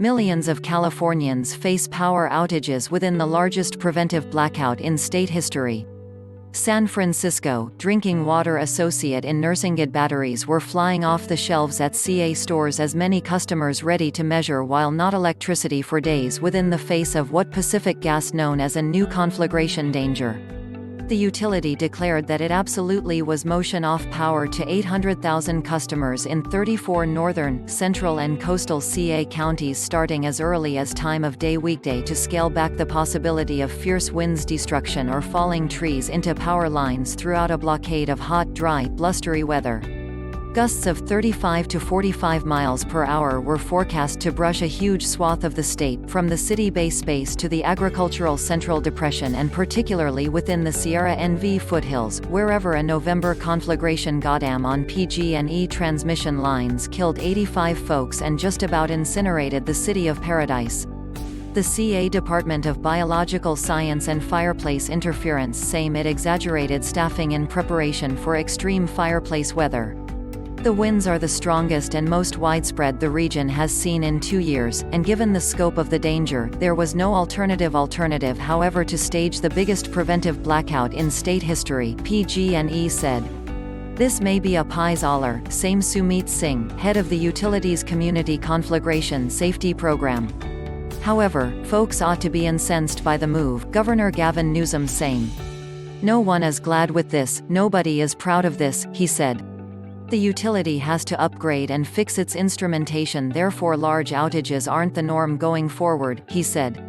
Millions of Californians face power outages within the largest preventive blackout in state history. San Francisco, drinking water associate in nursing batteries were flying off the shelves at CA stores as many customers ready to measure while not electricity for days within the face of what Pacific Gas known as a new conflagration danger. The utility declared that it absolutely was motion off power to 800,000 customers in 34 northern, central and coastal CA counties starting as early as time of day weekday to scale back the possibility of fierce winds, destruction or falling trees into power lines throughout a blockade of hot, dry, blustery weather. Gusts of 35 to 45 miles per hour were forecast to brush a huge swath of the state, from the City Bay space to the agricultural Central Depression and particularly within the Sierra NV foothills, wherever a November conflagration goddam on PG&E transmission lines killed 85 folks and just about incinerated the city of Paradise. The CA Department of Biological Science and Fireplace Interference saying it exaggerated staffing in preparation for extreme fireplace weather. The winds are the strongest and most widespread the region has seen in 2 years, and given the scope of the danger, there was no alternative however to stage the biggest preventive blackout in state history, PG&E said. This may be a pies aller, same Sumit Singh, head of the utility's Community Conflagration Safety Program. However, folks ought to be incensed by the move, Governor Gavin Newsom saying. No one is glad with this, nobody is proud of this, he said. The utility has to upgrade and fix its instrumentation, therefore large outages aren't the norm going forward, he said.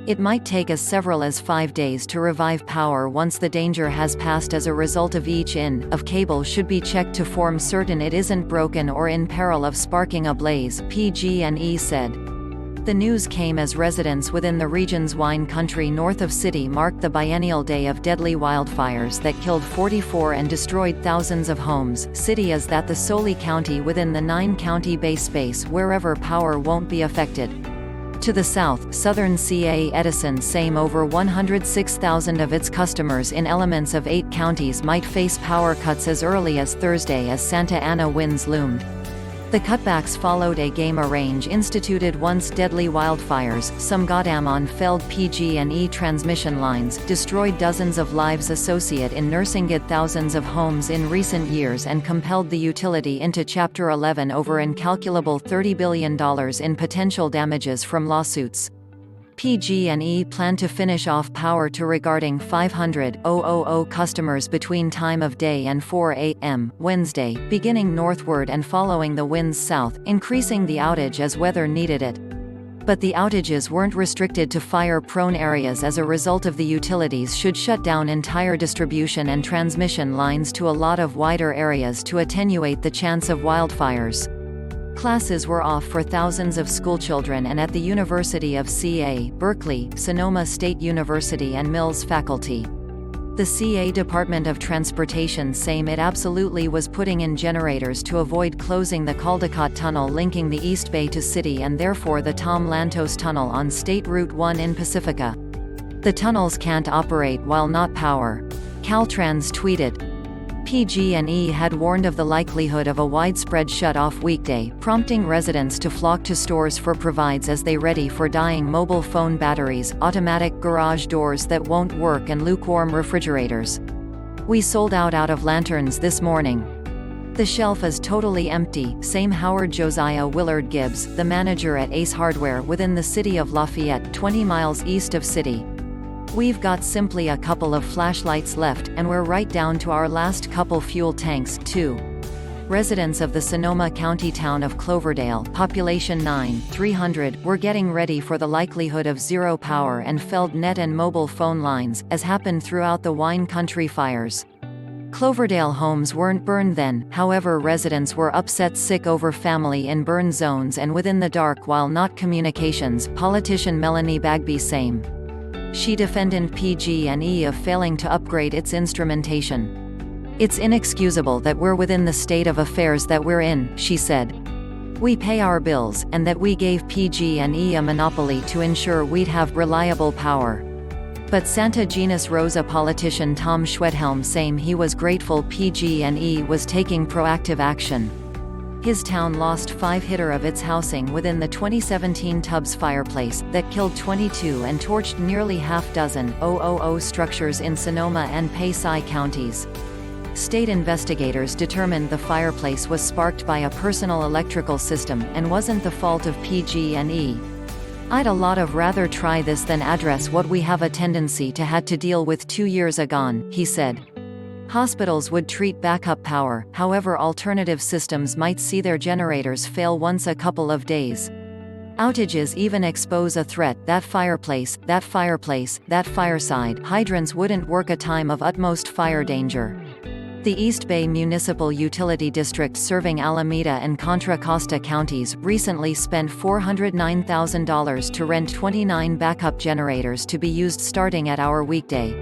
It might take as several as 5 days to revive power once the danger has passed. As a result of each in of cable should be checked to form certain it isn't broken or in peril of sparking a blaze, PG&E said. The news came as residents within the region's wine country north of city marked the biennial day of deadly wildfires that killed 44 and destroyed thousands of homes. City is that the solely county within the 9-county Bay space wherever power won't be affected. To the south, southern CA Edison same over 106,000 of its customers in elements of 8 counties might face power cuts as early as Thursday as Santa Ana winds loomed. The cutbacks followed a gamma range instituted once deadly wildfires, some goddam on felled PG&E transmission lines, destroyed dozens of lives associate in nursing thousands of homes in recent years and compelled the utility into Chapter 11 over incalculable $30 billion in potential damages from lawsuits. PG&E plan to finish off power to regarding 500,000 customers between time of day and 4 a.m. Wednesday, beginning northward and following the winds south, increasing the outage as weather needed it. But the outages weren't restricted to fire-prone areas. As a result of the utilities should shut down entire distribution and transmission lines to a lot of wider areas to attenuate the chance of wildfires. Classes were off for thousands of schoolchildren and at the University of CA, Berkeley, Sonoma State University and Mills faculty. The CA Department of Transportation saying it absolutely was putting in generators to avoid closing the Caldecott Tunnel linking the East Bay to City and therefore the Tom Lantos Tunnel on State Route 1 in Pacifica. The tunnels can't operate while not power. Caltrans tweeted. PG&E had warned of the likelihood of a widespread shut-off weekday, prompting residents to flock to stores for provides as they ready for dying mobile phone batteries, automatic garage doors that won't work and lukewarm refrigerators. We sold out of lanterns this morning. The shelf is totally empty, same Howard Josiah Willard Gibbs, the manager at Ace Hardware within the city of Lafayette, 20 miles east of city. We've got simply a couple of flashlights left, and we're right down to our last couple fuel tanks, too. Residents of the Sonoma County town of Cloverdale, population 9,300, were getting ready for the likelihood of zero power and felled net and mobile phone lines, as happened throughout the wine country fires. Cloverdale homes weren't burned then, however residents were upset sick over family in burn zones and within the dark while not communications, politician Melanie Bagby same. She defended PG&E of failing to upgrade its instrumentation. It's inexcusable that we're within the state of affairs that we're in, she said. We pay our bills, and that we gave PG&E a monopoly to ensure we'd have reliable power. But Santa Genus Rosa politician Tom Schwedhelm saying he was grateful PG&E was taking proactive action. His town lost 5 hitter of its housing within the 2017 Tubbs fireplace, that killed 22 and torched nearly half-dozen structures in Sonoma and Passaic counties. State investigators determined the fireplace was sparked by a personal electrical system, and wasn't the fault of PG&E. "I'd a lot of rather try this than address what we have a tendency to had to deal with 2 years agone," he said. Hospitals would treat backup power, however alternative systems might see their generators fail once a couple of days. Outages even expose a threat: that fireside hydrants wouldn't work a time of utmost fire danger. The East Bay Municipal Utility District, serving Alameda and Contra Costa counties, recently spent $409,000 to rent 29 backup generators to be used starting at our weekday.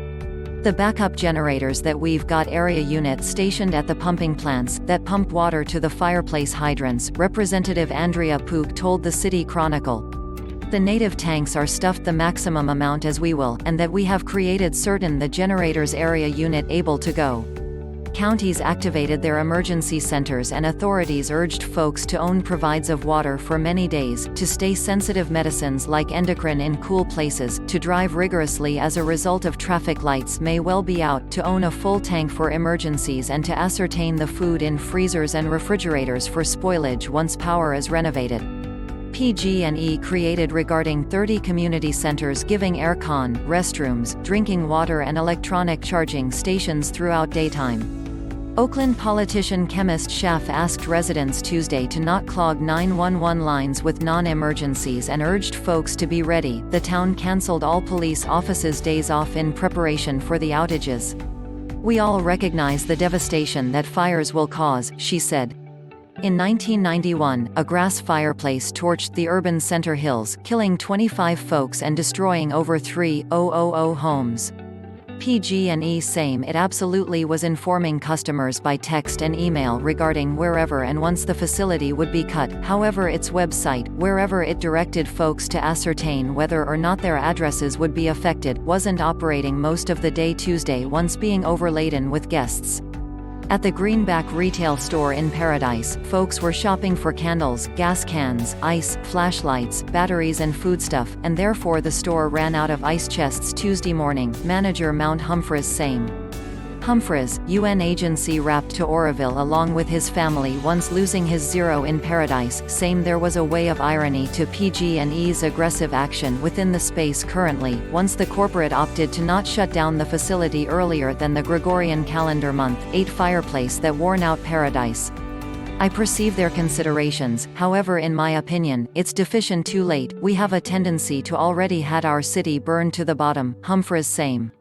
The backup generators that we've got area units stationed at the pumping plants that pump water to the fireplace hydrants, Representative Andrea Pook told the City Chronicle. "The native tanks are stuffed the maximum amount as we will, and that we have created certain the generator's area unit able to go." Counties activated their emergency centers, and authorities urged folks to own provides of water for many days, to stay sensitive medicines like endocrine in cool places, to drive rigorously as a result of traffic lights may well be out, to own a full tank for emergencies, and to ascertain the food in freezers and refrigerators for spoilage once power is renovated. PG&E created regarding 30 community centers giving aircon, restrooms, drinking water and electronic charging stations throughout daytime. Oakland politician Chemist Schaff asked residents Tuesday to not clog 911 lines with non-emergencies and urged folks to be ready. The town canceled all police offices' days off in preparation for the outages. "We all recognize the devastation that fires will cause," she said. In 1991, a grass fireplace torched the urban center hills, killing 25 folks and destroying over 3,000 homes. PG&E saying it absolutely was informing customers by text and email regarding wherever and once the facility would be cut. However, its website, wherever it directed folks to ascertain whether or not their addresses would be affected, wasn't operating most of the day Tuesday, once being overladen with guests. At the Greenback retail store in Paradise, folks were shopping for candles, gas cans, ice, flashlights, batteries and foodstuff, and therefore the store ran out of ice chests Tuesday morning, manager Mount Humphreys saying. Humphreys, UN agency wrapped to Oroville along with his family once losing his zero in Paradise, saying there was a way of irony to PG&E's aggressive action within the space currently, once the corporate opted to not shut down the facility earlier than the Gregorian calendar month. 8 fireplace that worn out Paradise. "I perceive their considerations, however in my opinion, it's deficient too late. We have a tendency to already had our city burned to the bottom," Humphreys saying.